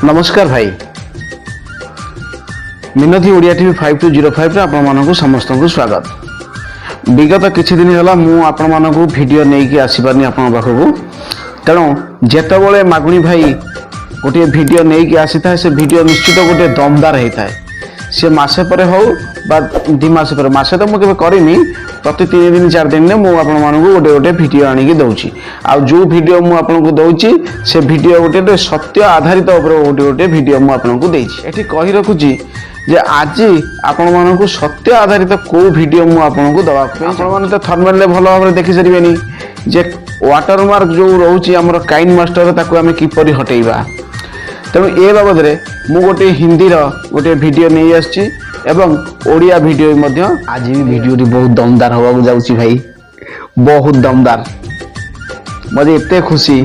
नमस्कार भाई मिनती ओडिया टीवी 5205 रे आपण मानकु समस्त को स्वागत। विगत किछि दिन होला मु आपण मानकु वीडियो नै कि आसी परनी आपण पाखकु तेणु जेतबळे मागुणी भाई गोटे वीडियो नै कि आसी था से वीडियो निश्चित गोटे दमदार हेई थाए से मासे परे हो बा 2 मास परे मासे तो मु केबे करिनी प्रति 3 दिन 4 दिन ने मु आपण मानकु गोटे गोटे वीडियो आनी कि दउची आ जो वीडियो मु आपण को दउची से वीडियो गोटे सत्य आधारित ऊपर गोटे गोटे वीडियो मु आपण को देछि। एठी कहि रखुची जे आज आपण मानकु सत्य आधारित को वीडियो मु आपण को दवा आपण माने तो थर्मल ले भलो भाबरे देखि सरिबेनी जे वाटरमार्क जो रहउची हमर काइन मास्टर ताकू हमें किपरि हटेइबा तेणु ए बाबद मु गोटे हिंदी गोटे वीडियो नहीं आसी एवं ओडिया वीडियो मध्य आज भी वीडियो बहुत दमदार होगा जाउची भाई बहुत दमदार मजे एते खुशी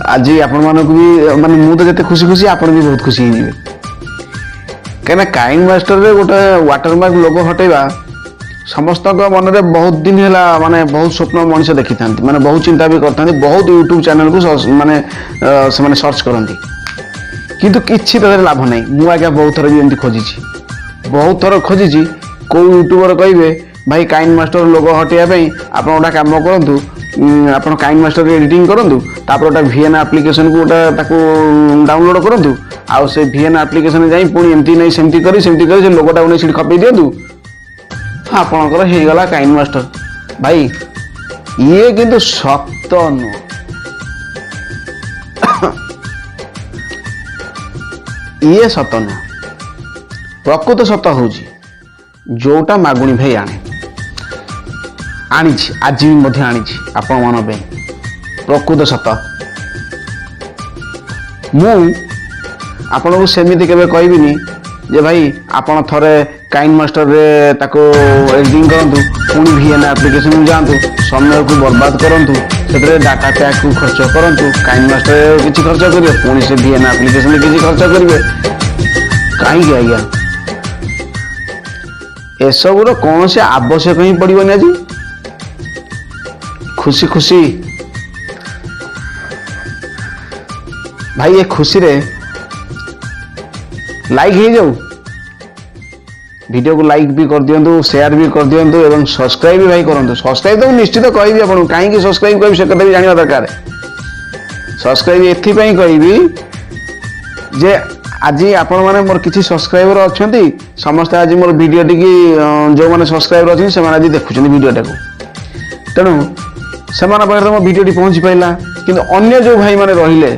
आज आपण मानक भी माने मु तो जते खुशी खुशी आपण भी बहुत खुशी हिबे कहना काइन मास्टर रे गोटे वाटरमार्क लोगो हटेबा समस्त मन में बहुत दिन है माने बहुत स्वप्न मनीष देखी था माने बहुत चिंता भी करता बहुत यूट्यूब चैनल को माने से सर्च करती किंतु किसी तरह लाभ नहीं मु आज्ञा बहुत थर भी एमती खोजी बहुत थर खोजी को यूट्यूबर कहे भाई काइन मास्टर लोगो हटेया आप गोटा कम करूँ आप काइन मास्टर एडिटिंग करूँ तापर गोटा VN एप्लिकेशन को गोटा डाउनलोड करूँ आउ से VN एप्लिकेशन जाई पुणी एमती नहीं सेमती करी से लोगोटा नहीं खपे दिंतु आपणकर हो गला काइन मास्टर भाई ये किंतु सत नुह ये सत नुह प्रकृत सत हूँ जोटा मागुणी भाई आने आज भी आनी आपण मान प्रकृत सत मु आपन को सेमिति केबे कहबिनी जे भाई आपण थरे काइन मास्टर रे ताको एडिटिंग करंतु पुणी VN एप्लिकेशन जांतु समय को बर्बाद करंतु सेतरे डाटा पैक को खर्च करंतु काइन मास्टर किछि खर्च करिवे पुणी से VN एप्लिकेशन किछि खर्च करिवे काई आज्ञा ए सब रो कोन से आवश्यक ही पड़िबनी आज खुशी खुशी भाई ये खुशी रे लाइक हो जाऊ वीडियो को लाइक भी कर दियंतु शेयर भी कर दियंतु एवं सब्सक्राइब भी भाई करंतु सब्सक्राइब तो निश्चित कहबी आपन काहे सब्सक्राइब कहबी से कथा भी जानिबा दरकार सब्सक्राइब एथि पई कहबी जे आज आपण माने मोर किछि सब्सक्राइबर अछंती समस्त आज मोर वीडियो टिकी जो माने सब्सक्राइबर अछन से माने आज देखुछन वीडियो टाको तेणु सेमाना पाखरे मो वीडियो टी पहुंची पाइला किंतु अन्य जो भाई माने रहिले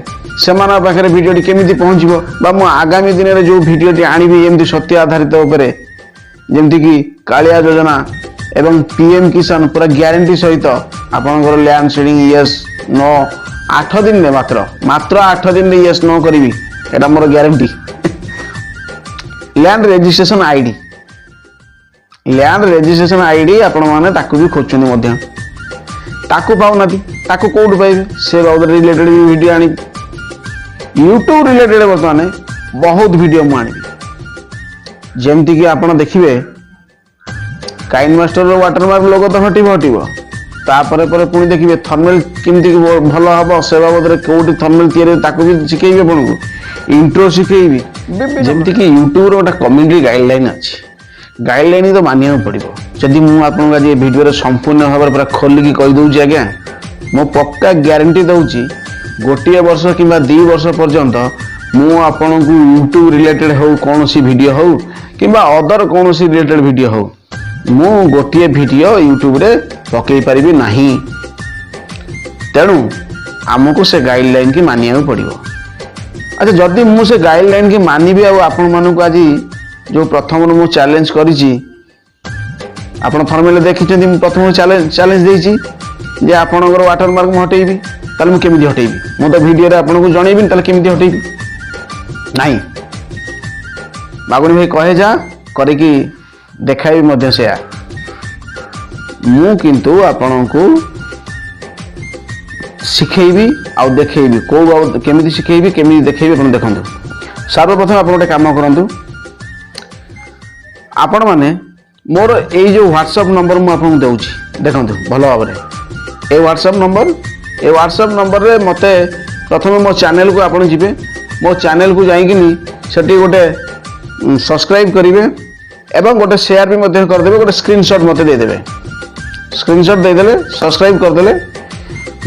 सेमाना पाखरे वीडियो टी केमिति पहुंचबो बा मो आगामी दिन रे जो वीडियो टी आनिबी एमति सत्य आधारित ऊपर जेमति की कालिया योजना एवं PM किसान पूरा ग्यारंटी सहित आपनकर लैंड सीडिंग यस नो 8 दिन में मात्र 8 दिन में यस नो करिवि एटा मोर ग्यारंटी लैंड रजिस्ट्रेशन आईडी आपण माने ताकू भी खोजछनी मध्य ताकू पाउनाती ताकू कोड पाइबे से बाबद रिलेटेड वीडियो आनी यूट्यूब रिलेटेड वर्तमान बहुत वीडियो मु आनी जेमती कि आपण देखिबे काइन मास्टर रो वाटरमार्क लोगो तो हटिबो तापरे परे पुणी देखिबे थंबनेल किमती भलो हबो से बाबद रे कोडी थंबनेल तयारी ताकू भी सिखेइबे आपनको इंट्रो सिखेइबे जेमती कि यूट्यूब रो गोटा कम्युनिटी गाइडलाइन अछि गाइडलाइन तो मानिया पड़ो जदि मु आपन आज वीडियो रे संपूर्ण भाव पूरा खोलिकी कहि दउची आज्ञा मो पक्का ग्यारंटी दउची गोटे वर्ष किंबा 2 वर्ष पर्यंत मु आपन को यूट्यूब रिलेटेड हो कौन सी वीडियो हो किंबा अदर कौन सी रिलेटेड वीडियो हो मु गोटे वीडियो यूट्यूब रे पकई परिबी नाही तेणु आमको से गाइडलाइन की मानिया पड़ो। अच्छा जदि मु से गाइडलाइन की मानिबी आ आपन मानक आज जो प्रथम मु चैलेंज करिछि आपण थर्मल देखिछन्ती मु प्रथम चैलेंज देछि जे आपनकर वाटरमार्क मु हटेइबी ताले मु केमिति हटेइबी मु तो वीडियो रे आपन को जणैबी ताले केमिति हटेइबी नाही बागुनी भाई कहे जा करे कि देखाइबी मध्य से मु किंतु आपन को सिखेइबी आ देखैबी को केमिति सिखेइबी केमिति देखैबी अपन देखंतु सर्वप्रथम आपण गोटे काम करंतु आपण माने मोर ए जो व्हाट्सएप नंबर मु आपन दउची देखंतु भलो भाबरे ए व्हाट्सएप नंबर रे मते प्रथम मो चैनल को आपण जिबे मो चैनल को जाइकिनी सेठी गोटे सब्सक्राइब करेंगे एवं गोटे शेयर भी मध्य करदेवे गोटे स्क्रीनशॉट मत देदेवे स्क्रीनशॉट देदेले सब्सक्राइब करदेले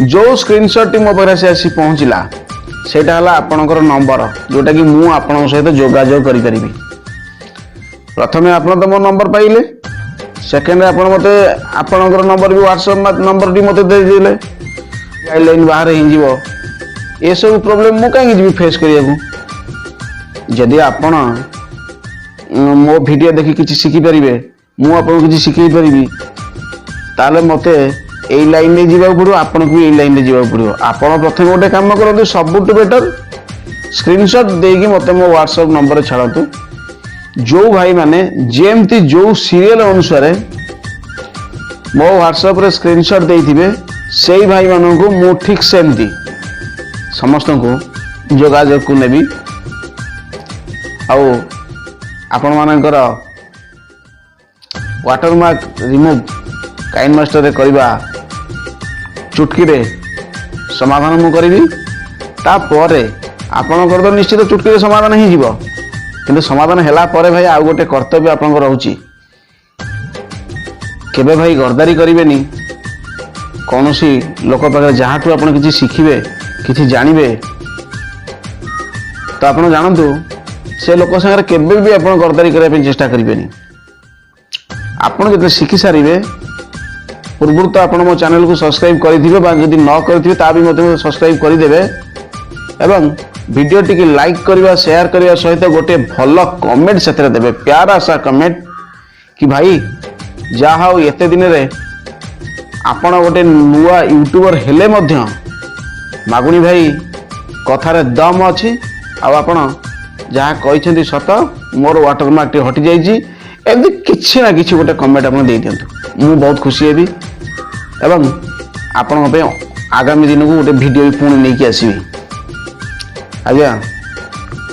जो स्क्रीनशॉट मो पाखे से आसी पहुँचला सेटा हला आपणकर नंबर जोटा कि मु आपण सहित जोगाजोग करि परिबी। प्रथमे आपण तो मो नंबर पाइले सेकेंड आपण मते आपणकर नंबर भी व्हाट्सएप नंबर डी मते दे दिले गाइडलाइन बाहर हि जीवो ए सब प्रॉब्लम मु काहे जी फेस करिया को जदी आपण मो वीडियो देखि किछि सिखि परिबे मु आपण किछि सिखै परिबी ताले मते एई लाइन में जीवा पड़ो आपन को एई लाइन में जीवा पड़ो आपण प्रथम गोटे काम करते सबुठ बेटर स्क्रीनशॉट देगी मते मो व्हाट्सएप नंबर छाड़तु जो भाई माने जेमती जो सीरियल अनुसार मो व्हाट्सएप रे स्क्रीनशॉट देइथिबे सेई भाई मानन को मो ठीक सेमती समस्त को जोगाजोग को नेबी आउ आपण मानकर वाटरमार्क रिमूव काइन मास्टर रे करबा चुटकी रे समाधान मु करी तापरे आपणकर तो निश्चित चुटकी रे समाधान ही जीव किंतु समाधान हैला परे भाई आउ गोटे कर्तव्य आपनकर रहउची केबे भाई गर्दारी करिवेनी कोनोसी लोक पाखे जहाठू आपण किछि शिखिबे किछि जानिबे तो आपण जानंतु से लोक संगे केबे भी आपण गर्दारी करिया पे चेष्टा करिवेनी आपण जते शिखि सारिबे पूर्व तो आप मो चैनल को सब्सक्राइब करेंगे जदि न करेंगे ता भी मतलब सब्सक्राइब करदेवे एवं वीडियो टी लाइक करवा शेयर करवा सहित गोटे भल कमेंट से देवे प्यारा सा कमेंट कि भाई जहा हो एते दिन रे आपण गोटे नुआ यूट्यूबर हेले मध्य मागुणी भाई कथार दम अच्छी आपण जहाँ कहते सत मोर वाटरमार्क टी हटि जाइए एमती किसी ना किसी गोटे कमेंट आप दे दिंतु मु बहुत खुशी हेबी एवं आपण आगामी दिन को गोटे वीडियो भी पुणी नहीं आसबि आज्ञा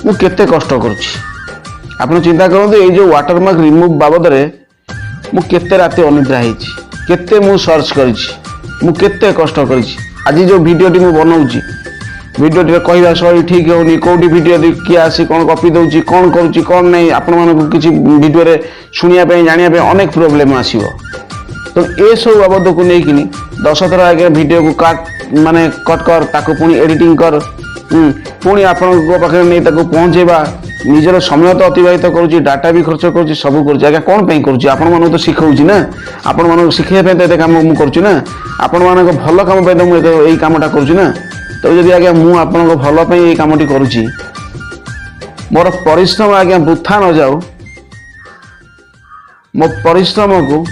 मु केते कष्ट करुच्ची आपण चिंता करते ये जो वाटरमार्क रिमूव बाबद मु केते राति अनिद्रा होइछि केते मु सर्च करिछि मु केते कष्ट करिछि आज जो वीडियो टी मु बनाउछि वीडियो टी कहवा शैली ठीक होनी कोटी वीडियो किए आसी कौन कॉपी दउछि कौन करुच्ची कौन नहीं आपण मानक किछि वीडियो रे सुनिया पे जानिया पे अनेक प्रॉब्लम आसीबो तो ए सब बाबद को नहीं किनी 10 थर आगे वीडियो को काट माने कट कर ताको पुनी एडिटिंग कर पुनी आपण को पाखे नहीं ताको पहुंचेबा निजर समय तो अतिबाहित करूची डाटा भी खर्च करूची सब करूची आगे कौन पे करूची आपण मानक तो सिखाउची ना आपण मानक सिखाइया पे एते काम मु करूची ना आपण मानक भलो काम पे मु एई कामटा करूची ना तो जदि आगे मु आपण को भलो पे एई कामटी करूची मोर परिश्रम आगे बुथा न जाऊ मो परिश्रम को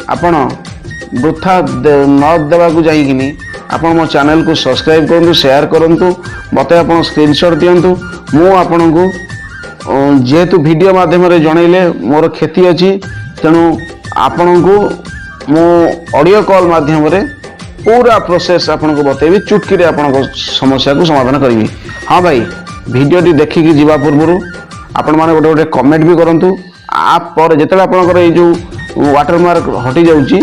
आपण वृथा न देवा जाइकिनी आपण मो चैनल को सब्सक्राइब करंतु शेयर करंतु मते आपण स्क्रीनशॉट दियंतु मु आपण को जेहेतु वीडियो माध्यम रे जनइले मोर क्षति अछि तेणु आपण को मु ऑडियो कॉल माध्यम रे पूरा प्रोसेस आपण को बतेबी चुटकी रे आपण को समस्या को समाधान करिवि। हां भाई वीडियो टी देखि जीवा पूर्व आपण माने गोटे गोटे कमेंट भी करंतु आप पर जेते आपनकर ए जो वाटरमार्क हटि जाउची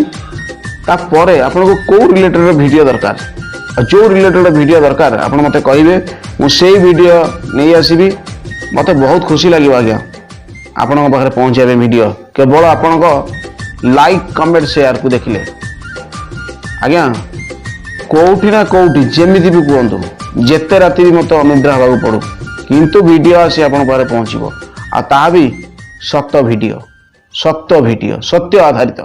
ता परे आपन को को रिलेटेड वीडियो दरकार जो रिलेटेड वीडियो दरकार आपन मते कहिबे मु सेही वीडियो नै आसीबी मते बहुत खुशी लागिबा आज्ञा आपन पाखरे पहुंचाबे वीडियो केवल आपन को लाइक कमेंट शेयर को देखिले आज्ञा कोठी ना कोठी जेमिति भी कहंतु जेते राति भी मते अनिद्रा होगा पड़ो किंतु वीडियो आसी आपन पाखरे पहुंचीबो आ ता भी सत्य वीडियो सत्य आधारित।